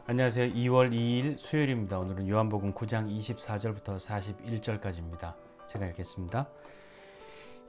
안녕하세요. 2월 2일 수요일입니다. 오늘은 요한복음 9장 24절부터 41절까지입니다. 제가 읽겠습니다.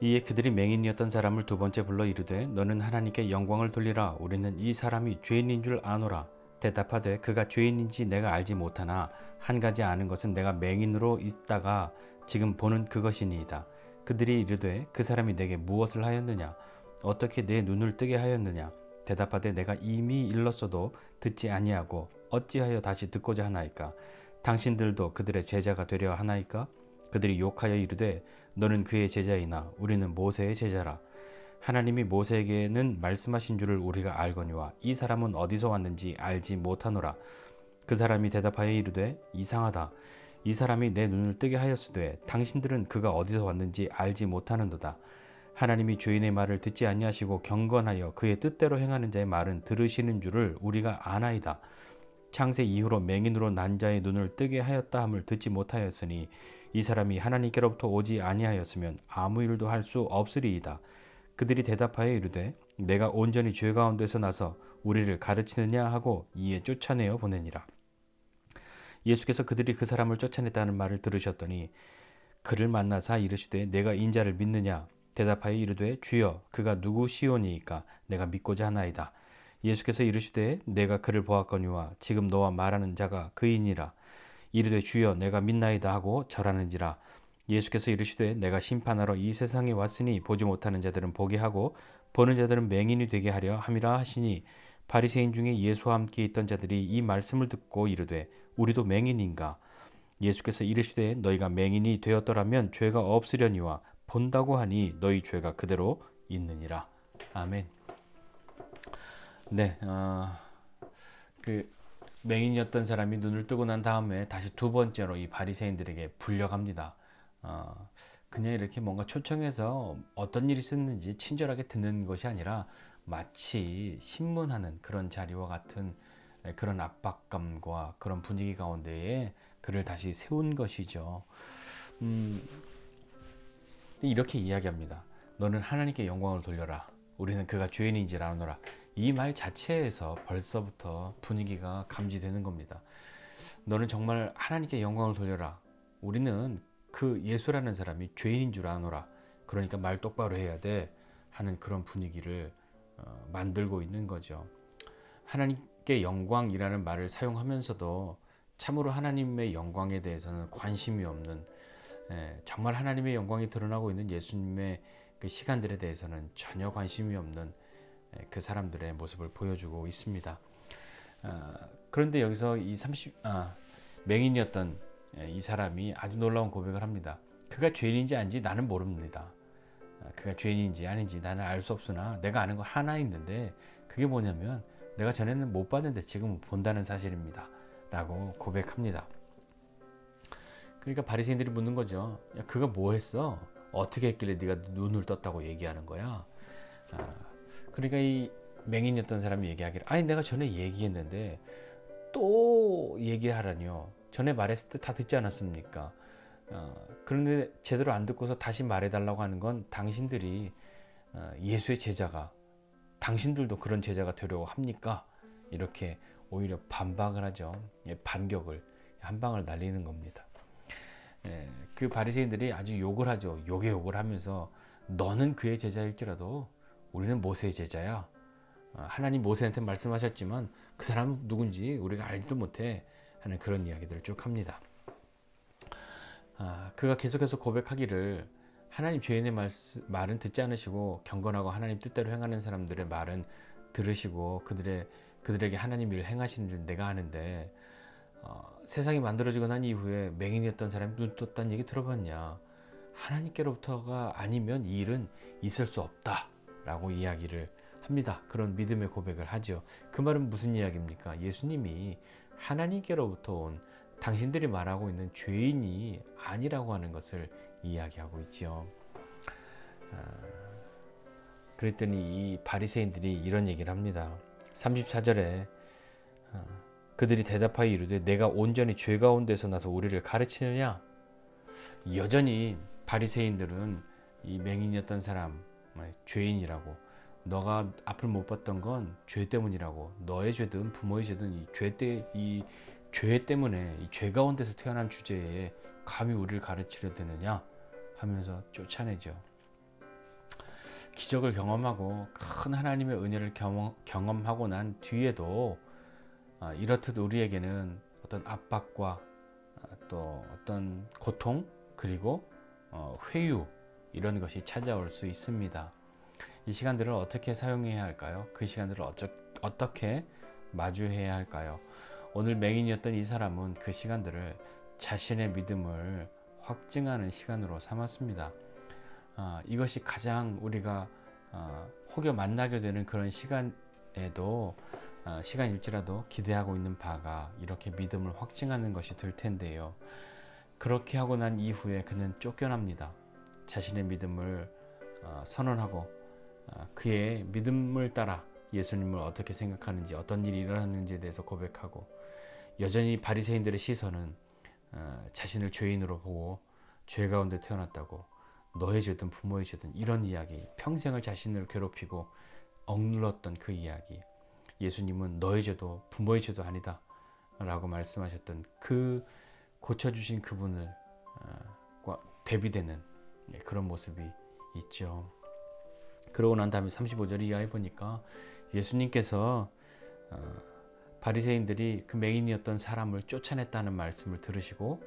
이에 그들이 맹인이었던 사람을 두 번째 불러 이르되 너는 하나님께 영광을 돌리라. 우리는 이 사람이 죄인인 줄 아노라. 대답하되 그가 죄인인지 내가 알지 못하나 한 가지 아는 것은 내가 맹인으로 있다가 지금 보는 그것이니이다. 그들이 이르되 그 사람이 내게 무엇을 하였느냐? 어떻게 내 눈을 뜨게 하였느냐? 대답하되 내가 이미 일렀어도 듣지 아니하고 어찌하여 다시 듣고자 하나이까? 당신들도 그들의 제자가 되려 하나이까? 그들이 욕하여 이르되 너는 그의 제자이나 우리는 모세의 제자라. 하나님이 모세에게는 말씀하신 줄을 우리가 알거니와 이 사람은 어디서 왔는지 알지 못하노라. 그 사람이 대답하여 이르되 이상하다. 이 사람이 내 눈을 뜨게 하였으되 당신들은 그가 어디서 왔는지 알지 못하는도다. 하나님이 죄인의 말을 듣지 아니하시고 경건하여 그의 뜻대로 행하는 자의 말은 들으시는 줄을 우리가 아나이다. 창세 이후로 맹인으로 난 자의 눈을 뜨게 하였다 함을 듣지 못하였으니 이 사람이 하나님께로부터 오지 아니하였으면 아무 일도 할 수 없으리이다. 그들이 대답하여 이르되 내가 온전히 죄 가운데서 나서 우리를 가르치느냐 하고 이에 쫓아내어 보내니라. 예수께서 그들이 그 사람을 쫓아냈다는 말을 들으셨더니 그를 만나사 이르시되 내가 인자를 믿느냐? 대답하여 이르되 주여 그가 누구시오니이까 내가 믿고자 하나이다. 예수께서 이르시되 내가 그를 보았거니와 지금 너와 말하는 자가 그이니라. 이르되 주여 내가 믿나이다 하고 절하는지라. 예수께서 이르시되 내가 심판하러 이 세상에 왔으니 보지 못하는 자들은 보게 하고 보는 자들은 맹인이 되게 하려 함이라 하시니 바리새인 중에 예수와 함께 있던 자들이 이 말씀을 듣고 이르되 우리도 맹인인가? 예수께서 이르시되 너희가 맹인이 되었더라면 죄가 없으려니와 본다고 하니 너희 죄가 그대로 있느니라. 아멘. 네, 그 맹인이었던 사람이 눈을 뜨고 난 다음에 다시 두 번째로 이 바리새인들에게 불려갑니다. 그냥 이렇게 뭔가 초청해서 어떤 일이 있었는지 친절하게 듣는 것이 아니라 마치 신문하는 그런 자리와 같은 그런 압박감과 그런 분위기 가운데에 그를 다시 세운 것이죠. 이렇게 이야기합니다. 너는 하나님께 영광을 돌려라. 우리는 그가 죄인인지 아노라. 이 말 자체에서 벌써부터 분위기가 감지되는 겁니다. 너는 정말 하나님께 영광을 돌려라. 우리는 그 예수라는 사람이 죄인인 줄 아노라. 그러니까 말 똑바로 해야 돼 하는 그런 분위기를 만들고 있는 거죠. 하나님께 영광이라는 말을 사용하면서도 참으로 하나님의 영광에 대해서는 관심이 없는, 정말 하나님의 영광이 드러나고 있는 예수님의 그 시간들에 대해서는 전혀 관심이 없는 그 사람들의 모습을 보여주고 있습니다. 그런데 여기서 이 맹인이었던 이 사람이 아주 놀라운 고백을 합니다. 그가 죄인인지 아닌지 나는 모릅니다. 그가 죄인인지 아닌지 나는 알 수 없으나 내가 아는 거 하나 있는데 그게 뭐냐면 내가 전에는 못 봤는데 지금은 본다는 사실입니다. 라고 고백합니다. 그러니까 바리새인들이 묻는 거죠. 야, 그가 뭐 했어? 어떻게 했길래 네가 눈을 떴다고 얘기하는 거야? 그러니까 이 맹인이었던 사람이 얘기하기를 아니 내가 전에 얘기했는데 또 얘기하라니요. 전에 말했을 때 다 듣지 않았습니까? 그런데 제대로 안 듣고서 다시 말해달라고 하는 건 당신들이 예수의 제자가 당신들도 그런 제자가 되려고 합니까? 이렇게 오히려 반박을 하죠. 반격을 한 방을 날리는 겁니다. 그 바리새인들이 아주 욕을 하죠. 욕을 하면서 너는 그의 제자일지라도 우리는 모세의 제자야. 하나님 모세한테 말씀하셨지만 그 사람은 누군지 우리가 알지도 못해 하는 그런 이야기들을 쭉 합니다. 그가 계속해서 고백하기를 하나님 죄인의 말은 듣지 않으시고 경건하고 하나님 뜻대로 행하는 사람들의 말은 들으시고 그들에게 하나님 일을 행하시는 줄 내가 아는데 세상이 만들어지고 난 이후에 맹인이었던 사람이 눈 떴다는 얘기 들어봤냐? 하나님께로부터가 아니면 이 일은 있을 수 없다 라고 이야기를 합니다. 그런 믿음의 고백을 하죠. 그 말은 무슨 이야기입니까? 예수님이 하나님께로부터 온 당신들이 말하고 있는 죄인이 아니라고 하는 것을 이야기하고 있죠. 그랬더니 이 바리새인들이 이런 얘기를 합니다. 34절에 그들이 대답하여 이르되 내가 온전히 죄 가운데서 나서 우리를 가르치느냐? 여전히 바리새인들은 이 맹인이었던 사람 죄인이라고 너가 앞을 못 봤던 건 죄 때문이라고. 너의 죄든 부모의 죄든 이 죄 때문에 이 죄 가운데서 태어난 주제에 감히 우리를 가르치려 드느냐 하면서 쫓아내죠. 기적을 경험하고 큰 하나님의 은혜를 경험하고 난 뒤에도 이렇듯 우리에게는 어떤 압박과 또 어떤 고통 그리고 회유 이런 것이 찾아올 수 있습니다. 이 시간들을 어떻게 사용해야 할까요? 그 시간들을 어떻게 마주해야 할까요? 오늘 맹인이었던 이 사람은 그 시간들을 자신의 믿음을 확증하는 시간으로 삼았습니다. 이것이 가장 우리가 혹여 만나게 되는 그런 시간일지라도 기대하고 있는 바가 이렇게 믿음을 확증하는 것이 될 텐데요. 그렇게 하고 난 이후에 그는 쫓겨납니다. 자신의 믿음을 선언하고 그의 믿음을 따라 예수님을 어떻게 생각하는지, 어떤 일이 일어났는지에 대해서 고백하고, 여전히 바리새인들의 시선은 자신을 죄인으로 보고 죄 가운데 태어났다고, 너의 죄든 부모의 죄든 이런 이야기, 평생을 자신을 괴롭히고 억눌렀던 그 이야기, 예수님은 너의 죄도 부모의 죄도 아니다 라고 말씀하셨던 그 고쳐주신 그분을 대비되는 그런 모습이 있죠. 그러고 난 다음에 35절 이하에 보니까 예수님께서 바리새인들이 그 맹인이었던 사람을 쫓아냈다는 말씀을 들으시고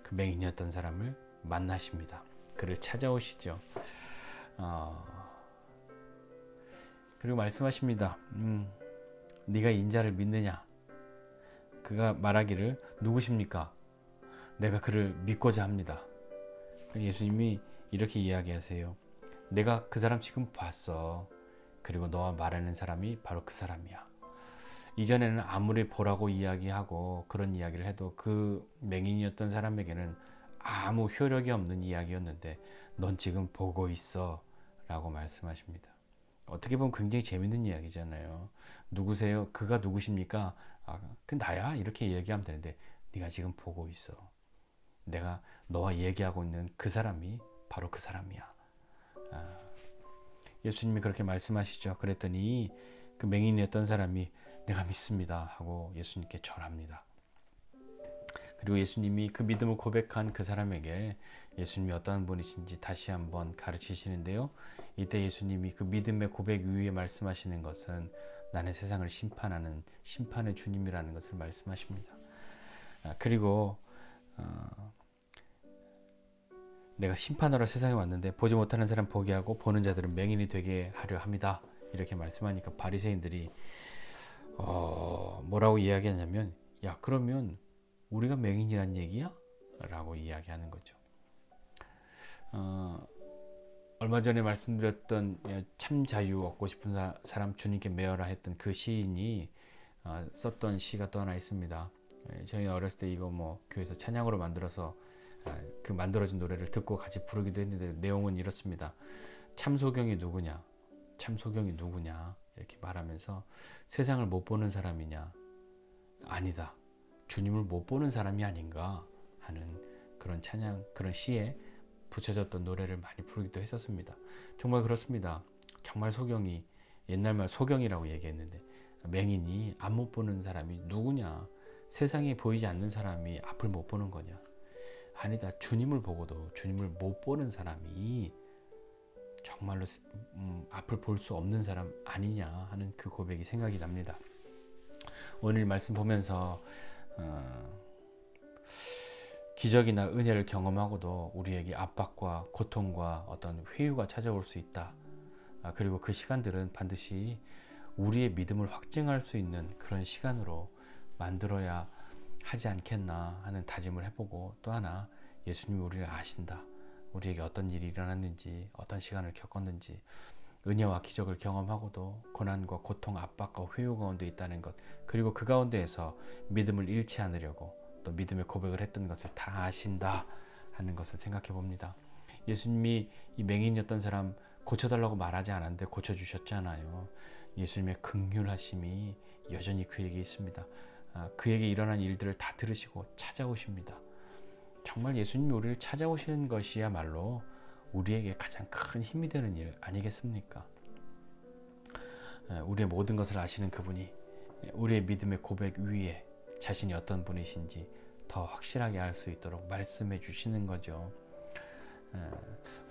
그 맹인이었던 사람을 만나십니다. 그를 찾아오시죠. 그리고 말씀하십니다. 네가 인자를 믿느냐? 그가 말하기를 누구십니까? 내가 그를 믿고자 합니다. 예수님이 이렇게 이야기하세요. 내가 그 사람 지금 봤어. 그리고 너와 말하는 사람이 바로 그 사람이야. 이전에는 아무리 보라고 이야기하고 그런 이야기를 해도 그 맹인이었던 사람에게는 아무 효력이 없는 이야기였는데 넌 지금 보고 있어 라고 말씀하십니다. 어떻게 보면 굉장히 재밌는 이야기잖아요. 누구세요? 그가 누구십니까? 그 나야 이렇게 얘기하면 되는데 네가 지금 보고 있어. 내가 너와 얘기하고 있는 그 사람이 바로 그 사람이야. 예수님이 그렇게 말씀하시죠. 그랬더니 그 맹인이었던 사람이 내가 믿습니다 하고 예수님께 절합니다. 그리고 예수님이 그 믿음을 고백한 그 사람에게 예수님이 어떠한 분이신지 다시 한번 가르치시는데요. 이때 예수님이 그 믿음의 고백 이후에 말씀하시는 것은 나는 세상을 심판하는 심판의 주님이라는 것을 말씀하십니다. 그리고 내가 심판하러 세상에 왔는데 보지 못하는 사람 보게 하고 보는 자들은 맹인이 되게 하려 합니다. 이렇게 말씀하니까 바리새인들이 뭐라고 이야기하냐면 야 그러면 우리가 맹인이란 얘기야? 라고 이야기하는 거죠. 얼마 전에 말씀드렸던 참 자유 얻고 싶은 사람 주님께 매어라 했던 그 시인이 썼던 시가 또 하나 있습니다. 저희 어렸을 때 이거 뭐 교회에서 찬양으로 만들어서 그 만들어진 노래를 듣고 같이 부르기도 했는데 내용은 이렇습니다. 참 소경이 누구냐? 참 소경이 누구냐? 이렇게 말하면서 세상을 못 보는 사람이냐? 아니다. 주님을 못 보는 사람이 아닌가 하는 그런 찬양, 그런 시에 붙여졌던 노래를 많이 부르기도 했었습니다. 정말 그렇습니다. 정말 소경이, 옛날 말 소경이라고 얘기했는데 맹인이 앞 못 보는 사람이 누구냐? 세상에 보이지 않는 사람이 앞을 못 보는 거냐? 아니다. 주님을 보고도 주님을 못 보는 사람이 정말로 앞을 볼 수 없는 사람 아니냐 하는 그 고백이 생각이 납니다. 오늘 말씀 보면서 기적이나 은혜를 경험하고도 우리에게 압박과 고통과 어떤 회유가 찾아올 수 있다. 그리고 그 시간들은 반드시 우리의 믿음을 확증할 수 있는 그런 시간으로 만들어야 하지 않겠나 하는 다짐을 해보고, 또 하나 예수님이 우리를 아신다. 우리에게 어떤 일이 일어났는지, 어떤 시간을 겪었는지, 은혜와 기적을 경험하고도 고난과 고통, 압박과 회유 가운데 있다는 것, 그리고 그 가운데에서 믿음을 잃지 않으려고 또 믿음의 고백을 했던 것을 다 아신다 하는 것을 생각해 봅니다. 예수님이 이 맹인이었던 사람 고쳐달라고 말하지 않았는데 고쳐주셨잖아요. 예수님의 긍휼하심이 여전히 그에게 있습니다. 그에게 일어난 일들을 다 들으시고 찾아오십니다. 정말 예수님이 우리를 찾아오시는 것이야말로 우리에게 가장 큰 힘이 되는 일 아니겠습니까? 우리의 모든 것을 아시는 그분이 우리의 믿음의 고백 위에 자신이 어떤 분이신지 더 확실하게 알 수 있도록 말씀해 주시는 거죠.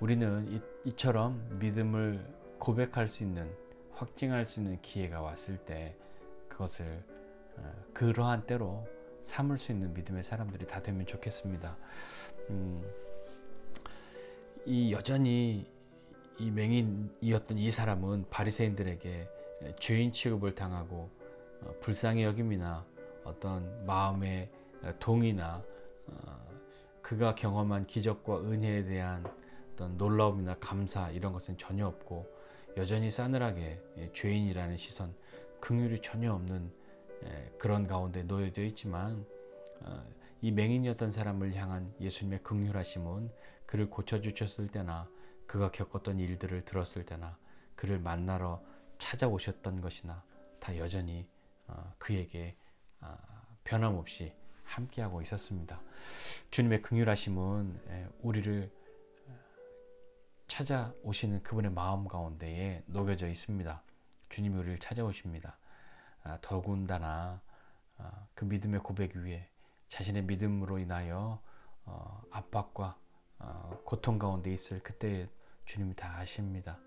우리는 이처럼 믿음을 고백할 수 있는, 확증할 수 있는 기회가 왔을 때 그것을 그러한 때로 삼을 수 있는 믿음의 사람들이 다 되면 좋겠습니다. 여전히 이 맹인이었던 이 사람은 바리새인들에게 죄인 취급을 당하고 불쌍히 여김이나 어떤 마음의 동의나 그가 경험한 기적과 은혜에 대한 어떤 놀라움이나 감사 이런 것은 전혀 없고 여전히 싸늘하게 죄인이라는 시선, 긍휼이 전혀 없는 그런 가운데 놓여져 있지만 이 맹인이었던 사람을 향한 예수님의 긍휼하심은 그를 고쳐주셨을 때나 그가 겪었던 일들을 들었을 때나 그를 만나러 찾아오셨던 것이나 다 여전히 그에게 변함없이 함께하고 있었습니다. 주님의 긍휼하심은 우리를 찾아오시는 그분의 마음 가운데에 녹여져 있습니다. 주님이 우리를 찾아오십니다. 더군다나 그 믿음의 고백 위에 자신의 믿음으로 인하여 압박과 고통 가운데 있을 그때 주님이 다 아십니다.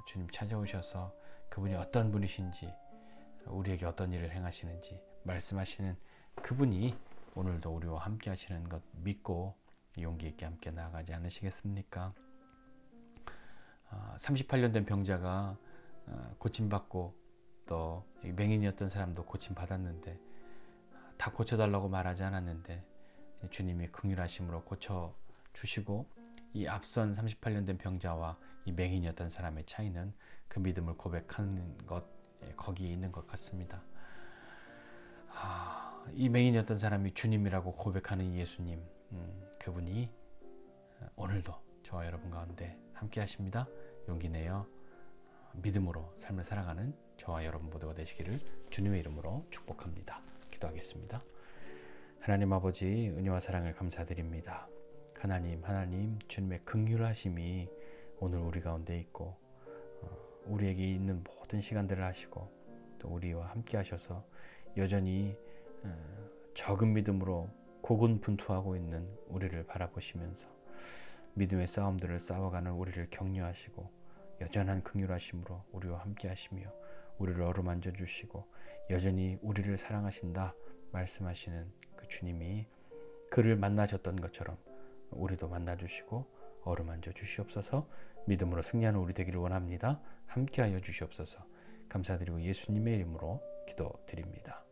주님 찾아오셔서 그분이 어떤 분이신지 우리에게 어떤 일을 행하시는지 말씀하시는 그분이 오늘도 우리와 함께 하시는 것 믿고 용기 있게 함께 나아가지 않으시겠습니까? 38년 된 병자가 고침받고 또 맹인이었던 사람도 고침받았는데 다 고쳐달라고 말하지 않았는데 주님이 긍휼하심으로 고쳐주시고 이 앞선 38년 된 병자와 이 맹인이었던 사람의 차이는 그 믿음을 고백하는 것 거기에 있는 것 같습니다. 이 맹인이었던 사람이 주님이라고 고백하는 예수님, 그분이 오늘도 저와 여러분 가운데 함께 하십니다. 용기 내어 믿음으로 삶을 살아가는 저와 여러분 모두가 되시기를 주님의 이름으로 축복합니다. 기도하겠습니다. 하나님 아버지 은혜와 사랑을 감사드립니다. 하나님 주님의 긍휼하심이 오늘 우리 가운데 있고 우리에게 있는 모든 시간들을 하시고 또 우리와 함께 하셔서 여전히 적은 믿음으로 고군분투하고 있는 우리를 바라보시면서 믿음의 싸움들을 싸워가는 우리를 격려하시고 여전한 긍휼하심으로 우리와 함께 하시며 우리를 어루만져 주시고 여전히 우리를 사랑하신다 말씀하시는 그 주님이 그를 만나셨던 것처럼 우리도 만나주시고 어루만져 주시옵소서. 믿음으로 승리하는 우리 되기를 원합니다. 함께하여 주시옵소서. 감사드리고 예수님의 이름으로 기도드립니다.